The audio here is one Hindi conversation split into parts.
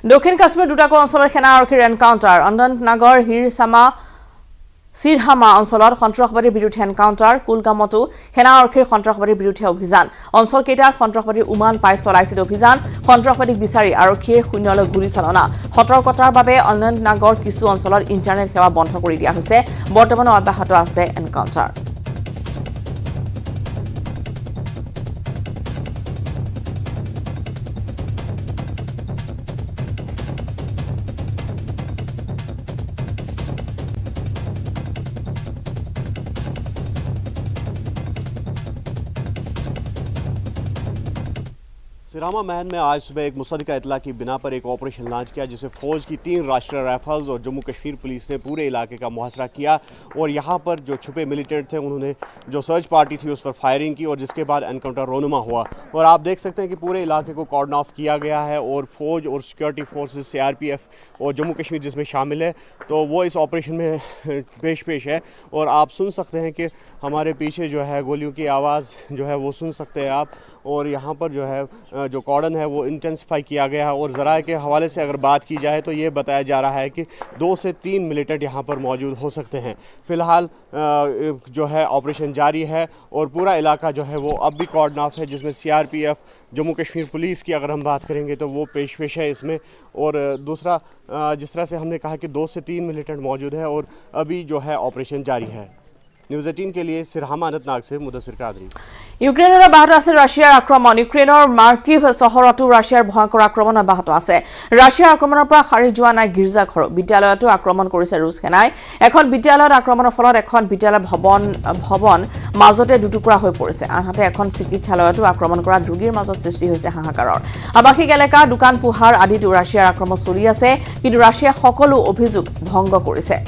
দক্ষিণ কাশ্মীৰ দুটাকো অঞ্চলত সেনা আৰক্ষীৰ এনকাউণ্টাৰ অনন্তনাগৰ চিৰহামা অঞ্চলত সন্ত্ৰাসবাদীৰ বিৰুদ্ধে এনকাউণ্টাৰ কুলগামতো সেনা আৰক্ষীৰ সন্ত্ৰাসবাদীৰ বিৰুদ্ধে অভিযান অঞ্চলকেইটাত সন্ত্ৰাসবাদীৰ উমান পাই চলাইছিল অভিযান সন্ত্ৰাসবাদীক বিচাৰি আৰক্ষীৰ শূন্যলৈ গুলীচালনা সতৰ্কতাৰ বাবে অনন্তনাগৰ কিছু অঞ্চলত ইণ্টাৰনেট সেৱা বন্ধ কৰি দিয়া হৈছে বৰ্তমান অব্যাহত আছে এনকাউণ্টাৰ सिरामा महल में आज सुबह एक मुसद्दिका इतला की बिना पर एक ऑपरेशन लॉन्च किया जिसे फौज की 3 राष्ट्रीय राइफल्स और जम्मू कश्मीर पुलिस ने पूरे इलाके का मुहासरा किया और यहाँ पर जो छुपे मिलिटेंट थे उन्होंने जो सर्च पार्टी थी उस पर फायरिंग की और जिसके बाद एनकाउंटर रोनुमा हुआ और आप देख सकते हैं कि पूरे इलाके को कॉर्डन ऑफ किया गया है और फौज और सिक्योरिटी फोर्सेस CRPF और जम्मू कश्मीर जिसमें शामिल है तो वो इस ऑपरेशन में पेश है और आप सुन सकते हैं कि हमारे पीछे जो है गोलियों की आवाज़ जो है वो सुन सकते हैं आप और यहाँ पर जो है जो कॉर्डन है वो इंटेंसिफाई किया गया है और ज़राए के हवाले से अगर बात की जाए तो ये बताया जा रहा है कि 2 से 3 मिलिटेंट यहाँ पर मौजूद हो सकते हैं। फ़िलहाल जो है ऑपरेशन जारी है और पूरा इलाका जो है वो अब भी कॉर्डन ऑफ है जिसमें CRPF जम्मू कश्मीर पुलिस की अगर हम बात करेंगे तो वो पेश है इसमें और दूसरा जिस तरह से हमने कहा कि 2 से 3 मिलिटेंट मौजूद है और अभी जो है ऑपरेशन जारी है। न्यूज़ 18 के लिए सिरहामा अनंतनाग से मुदस्सिर कादरी। ইউক্ৰেইনৰ অব্যাহত আছে ৰাছিয়াৰ আক্ৰমণ ইউক্ৰেইনৰ মাৰ্কিভ চহৰতো ৰাছিয়াৰ ভয়ংকৰ আক্ৰমণ অব্যাহত আছে ৰাছিয়াৰ আক্ৰমণৰ পৰা সাৰি যোৱা নাই গীৰ্জাঘৰ বিদ্যালয়তো আক্ৰমণ কৰিছে ৰুছ সেনাই এখন বিদ্যালয়ত আক্ৰমণৰ ফলত এখন বিদ্যালয় ভৱন মাজতে দুটুকুৰা হৈ পৰিছে আনহাতে এখন চিকিৎসালয়তো আক্ৰমণ কৰা ৰোগীৰ মাজত সৃষ্টি হৈছে হাহাকাৰৰ আবাসিক এলেকা দোকান পোহাৰ আদিতো ৰাছিয়াৰ আক্ৰমণ চলি আছে কিন্তু ৰাছিয়াই সকলো অভিযোগ ভংগ কৰিছে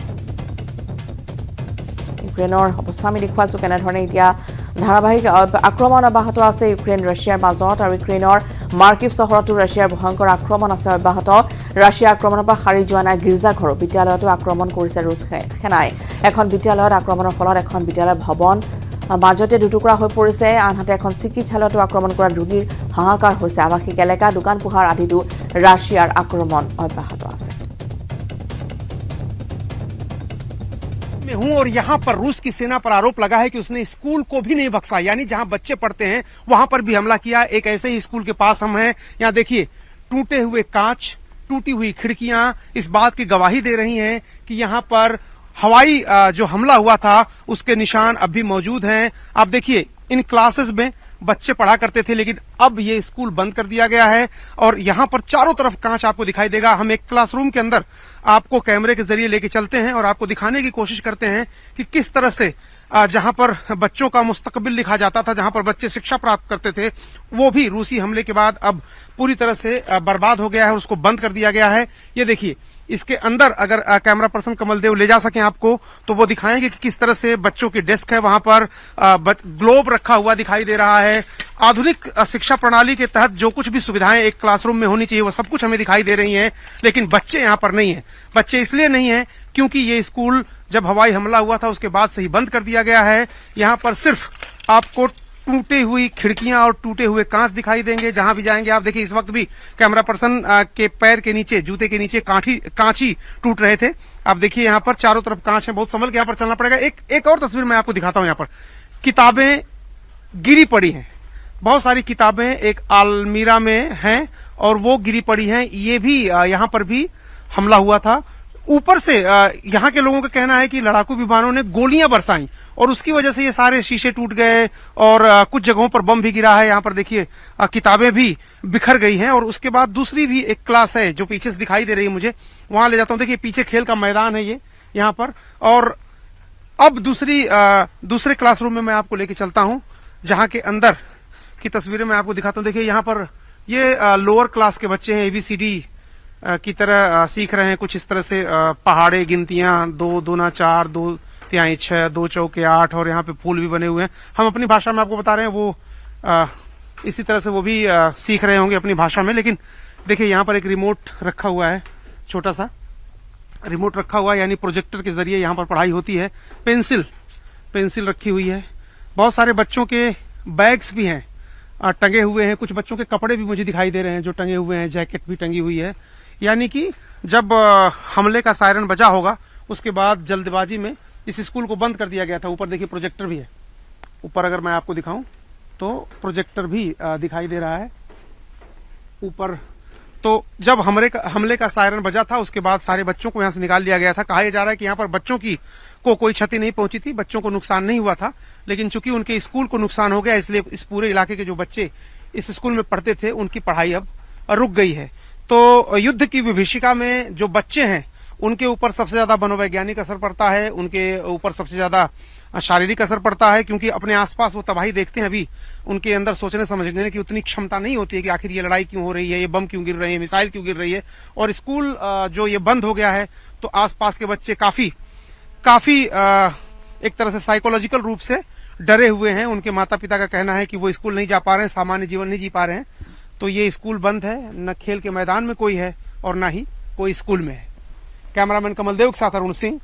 ইউক্ৰেইনৰ অৱস্থা আমি দেখুৱাইছো কেনেধৰণে এতিয়া ধাৰাবাহিক আক্ৰমণ অব্যাহত আছে ইউক্ৰেইন ৰাছিয়াৰ মাজত আৰু ইউক্ৰেইনৰ মাৰ্কিভ চহৰতো ৰাছিয়াৰ ভয়ংকৰ আক্ৰমণ আছে অব্যাহত ৰাছিয়াৰ আক্ৰমণৰ পৰা সাৰি যোৱা নাই গীৰ্জাঘৰ বিদ্যালয়তো আক্ৰমণ কৰিছে ৰুছ সেনাই এখন বিদ্যালয়ত আক্ৰমণৰ ফলত এখন বিদ্যালয় ভৱন মাজতে দুটুকুৰা হৈ পৰিছে আনহাতে এখন চিকিৎসালয়তো আক্ৰমণ কৰা ৰোগীৰ হাহাকাৰ হৈছে আবাসিক এলেকা দোকান পোহাৰ আদিতো ৰাছিয়াৰ আক্ৰমণ অব্যাহত আছে हूं और यहां पर रूस की सेना पर आरोप लगा है कि उसने स्कूल को भी नहीं बख्शा यानी जहां बच्चे पढ़ते हैं वहां पर भी हमला किया एक ऐसे ही स्कूल के पास हम हैं यहां देखिए टूटे हुए कांच टूटी हुई खिड़कियां इस बात की गवाही दे रही हैं कि यहां पर हवाई जो हमला हुआ था उसके निशान अब भी मौजूद हैं आप देखिए इन क्लासेस में बच्चे पढ़ा करते थे लेकिन अब ये स्कूल बंद कर दिया गया है और यहाँ पर चारों तरफ कांच आपको दिखाई देगा हम एक क्लासरूम के अंदर आपको कैमरे के जरिए लेके चलते हैं और आपको दिखाने की कोशिश करते हैं कि किस तरह से जहां पर बच्चों का मुस्तकबिल लिखा जाता था जहां पर बच्चे शिक्षा प्राप्त करते थे वो भी रूसी हमले के बाद अब पूरी तरह से बर्बाद हो गया है उसको बंद कर दिया गया है ये देखिए इसके अंदर अगर कैमरा पर्सन कमलदेव ले जा सकें आपको तो वो दिखाएंगे कि किस तरह से बच्चों की डेस्क है वहां पर ग्लोब रखा हुआ दिखाई दे रहा है आधुनिक शिक्षा प्रणाली के तहत जो कुछ भी सुविधाएं एक क्लासरूम में होनी चाहिए वो सब कुछ हमें दिखाई दे रही हैं लेकिन बच्चे यहाँ पर नहीं है बच्चे इसलिए नहीं है क्योंकि ये स्कूल जब हवाई हमला हुआ था उसके बाद से ही बंद कर दिया गया है यहाँ पर सिर्फ आपको टूटी हुई खिड़कियां और टूटे हुए कांच दिखाई देंगे जहां भी जाएंगे आप देखिए इस वक्त भी कैमरा पर्सन के पैर के नीचे जूते के नीचे कांच ही टूट रहे थे आप देखिए यहाँ पर चारों तरफ कांच है बहुत संभल के यहाँ पर चलना पड़ेगा एक और तस्वीर मैं आपको दिखाता हूं यहाँ पर किताबें गिरी पड़ी हैं बहुत सारी किताबें एक अलमीरा में हैं और वो गिरी पड़ी हैं ये भी यहाँ पर भी हमला हुआ था ऊपर से यहाँ के लोगों का कहना है कि लड़ाकू विमानों ने गोलियां बरसाई और उसकी वजह से ये सारे शीशे टूट गए और कुछ जगहों पर बम भी गिरा है यहाँ पर देखिए किताबें भी बिखर गई हैं और उसके बाद दूसरी भी एक क्लास है जो पीछे से दिखाई दे रही है मुझे वहां ले जाता हूँ देखिए पीछे खेल का मैदान है ये यहाँ पर और अब दूसरे क्लासरूम में मैं आपको लेके चलता हूँ जहाँ के अंदर की तस्वीरें मैं आपको दिखाता हूँ देखिए यहाँ पर ये लोअर क्लास के बच्चे हैं ABCD की तरह सीख रहे हैं कुछ इस तरह से पहाड़े गिनतियां 2 दूना 4 2 तिहाई 6 2 चौके 8 और यहाँ पे फूल भी बने हुए हैं हम अपनी भाषा में आपको बता रहे हैं वो इसी तरह से वो भी सीख रहे होंगे अपनी भाषा में लेकिन देखिए यहाँ पर एक रिमोट रखा हुआ है छोटा सा रिमोट रखा हुआ है यानी प्रोजेक्टर के जरिए यहाँ पर पढ़ाई होती है पेंसिल रखी हुई है बहुत सारे बच्चों के बैग्स भी हैं टंगे हुए हैं कुछ बच्चों के कपड़े भी मुझे दिखाई दे रहे हैं जो टंगे हुए हैं जैकेट भी टंगी हुई है यानी कि जब हमले का सायरन बजा होगा उसके बाद जल्दबाजी में इस स्कूल को बंद कर दिया गया था। ऊपर देखिए प्रोजेक्टर भी है, ऊपर अगर मैं आपको दिखाऊं तो प्रोजेक्टर भी दिखाई दे रहा है ऊपर। तो जब हमले का सायरन बजा था उसके बाद सारे बच्चों को यहाँ से निकाल लिया गया था। कहा जा रहा है कि यहाँ पर बच्चों की कोई क्षति नहीं पहुंची थी, बच्चों को नुकसान नहीं हुआ था, लेकिन चूंकि उनके स्कूल को नुकसान हो गया इसलिए इस पूरे इलाके के जो बच्चे इस स्कूल में पढ़ते थे उनकी पढ़ाई अब रुक गई है। तो युद्ध की विभीषिका में जो बच्चे हैं उनके ऊपर सबसे ज्यादा मनोवैज्ञानिक असर पड़ता है, उनके ऊपर सबसे ज्यादा शारीरिक असर पड़ता है, क्योंकि अपने आसपास वो तबाही देखते हैं। अभी उनके अंदर सोचने समझने की उतनी क्षमता नहीं होती है कि आखिर ये लड़ाई क्यों हो रही है, ये बम क्यों गिर रहे हैं, मिसाइल क्यों गिर रही है। और स्कूल जो ये बंद हो गया है तो आसपास के बच्चे काफी एक तरह से साइकोलॉजिकल रूप से डरे हुए हैं। उनके माता पिता का कहना है कि वो स्कूल नहीं जा पा रहे हैं, सामान्य जीवन नहीं जी पा रहे हैं। तो ये स्कूल बंद है, न खेल के मैदान में कोई है और न ही कोई स्कूल में है। कैमरामैन कमल देव के साथ अरुण सिंह,